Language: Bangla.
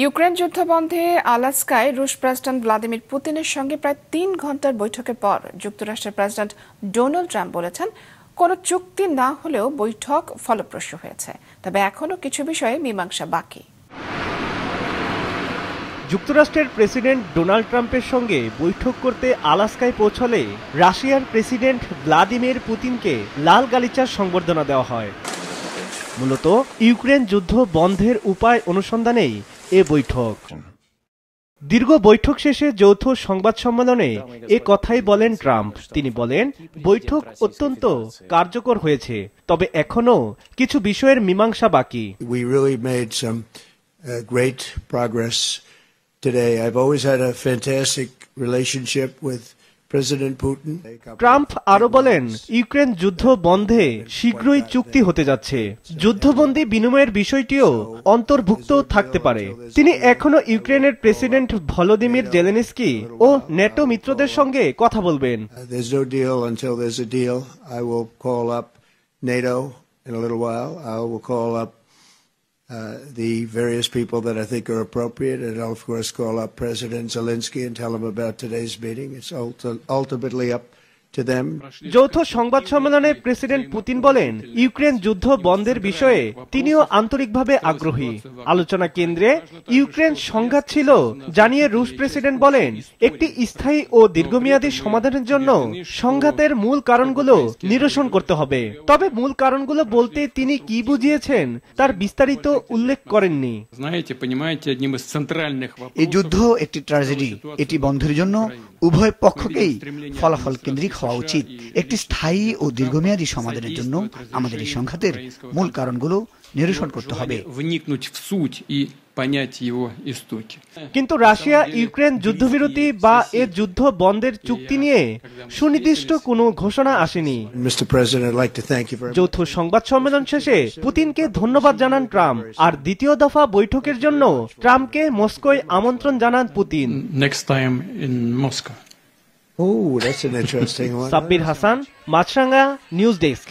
ইউক্রেন যুদ্ধ বন্ধে আলাস্কায় রুশ প্রেসিডেন্ট ভ্লাদিমির পুতিনের সঙ্গে প্রায় ৩ ঘন্টার বৈঠকের পর যুক্তরাষ্ট্রের প্রেসিডেন্ট ডোনাল্ড ট্রাম্প বলেছেন, কোনো চুক্তি না হলেও বৈঠক ফলপ্রসূ হয়েছে, তবে এখনও কিছু বিষয়ে মীমাংসা বাকি। যুক্তরাষ্ট্রের প্রেসিডেন্ট ডোনাল্ড ট্রাম্পের সঙ্গে বৈঠক করতে আলাস্কায় পৌঁছলে রাশিয়ার প্রেসিডেন্ট ভ্লাদিমির পুতিনকে লাল গালিচার সংবর্ধনা দেওয়া হয়। মূলত ইউক্রেন যুদ্ধ বন্ধের উপায় অনুসন্ধানেই এ বৈঠক। দীর্ঘ বৈঠক শেষে যৌথ সংবাদ সম্মেলনে এ কথাই বলেন ট্রাম্প। তিনি বলেন, বৈঠক অত্যন্ত কার্যকর হয়েছে, তবে এখনো কিছু বিষয়ের মীমাংসা বাকি। We really made some great progress today. I've always had a fantastic relationship with President Putin. Trump আরো বলেন, ইউক্রেন যুদ্ধ বন্ধে শীঘ্রই চুক্তি হতে যাচ্ছে। যুদ্ধবন্দী বিনিময়ের বিষয়টিও অন্তর্ভুক্ত থাকতে পারে। তিনি এখনো ইউক্রেনের প্রেসিডেন্ট ভলোদিমির জেলেনস্কি ও ন্যাটো মিত্রদের সঙ্গে কথা বলবেন। There's no deal until there's a deal. I will call up NATO in a little while. I will call up the various people that I think are appropriate, and I'll of course call up President Zelensky and tell him about today's meeting. It's ultimately up to them. যৌথ সংবাদ সম্মেলনে প্রেসিডেন্ট পুতিন বলেন, ইউক্রেন যুদ্ধ বন্ধের বিষয়ে তিনিও আন্তরিকভাবে আগ্রহী। আলোচনা কেন্দ্রে ইউক্রেন সংঘাত ছিল জানিয়ে রুশ প্রেসিডেন্ট বলেন, একটি স্থায়ী ও দীর্ঘমেয়াদী সমাধানের জন্য সংঘাতের মূল কারণগুলো নিরসন করতে হবে। তবে মূল কারণগুলো বলতে তিনি কি বুঝিয়েছেন তার বিস্তারিত উল্লেখ করেননি। এই যুদ্ধ একটি ট্র্যাজেডি। এটি বন্ধের জন্য উভয় পক্ষকেই ফলাফল কেন্দ্রিক হওয়া উচিত। একটি স্থায়ী ও দীর্ঘমেয়াদী সমাধানের জন্য আমাদের এই সংঘাতের মূল কারণগুলো নিরসন করতে হবে। কিন্তু রাশিয়া ইউক্রেন যুদ্ধবিরতি বা এ যুদ্ধ বন্ধের চুক্তি নিয়ে সুনির্দিষ্ট কোনো ঘোষণা আসেনি। যৌথ সংবাদ সম্মেলন শেষে পুতিনকে ধন্যবাদ জানান ট্রাম্প, আর দ্বিতীয় দফা বৈঠকের জন্য ট্রাম্পকে মস্কোয় আমন্ত্রণ জানান Putin. Oh, that's an interesting one. Sabbir Hasan, Maasranga news desk.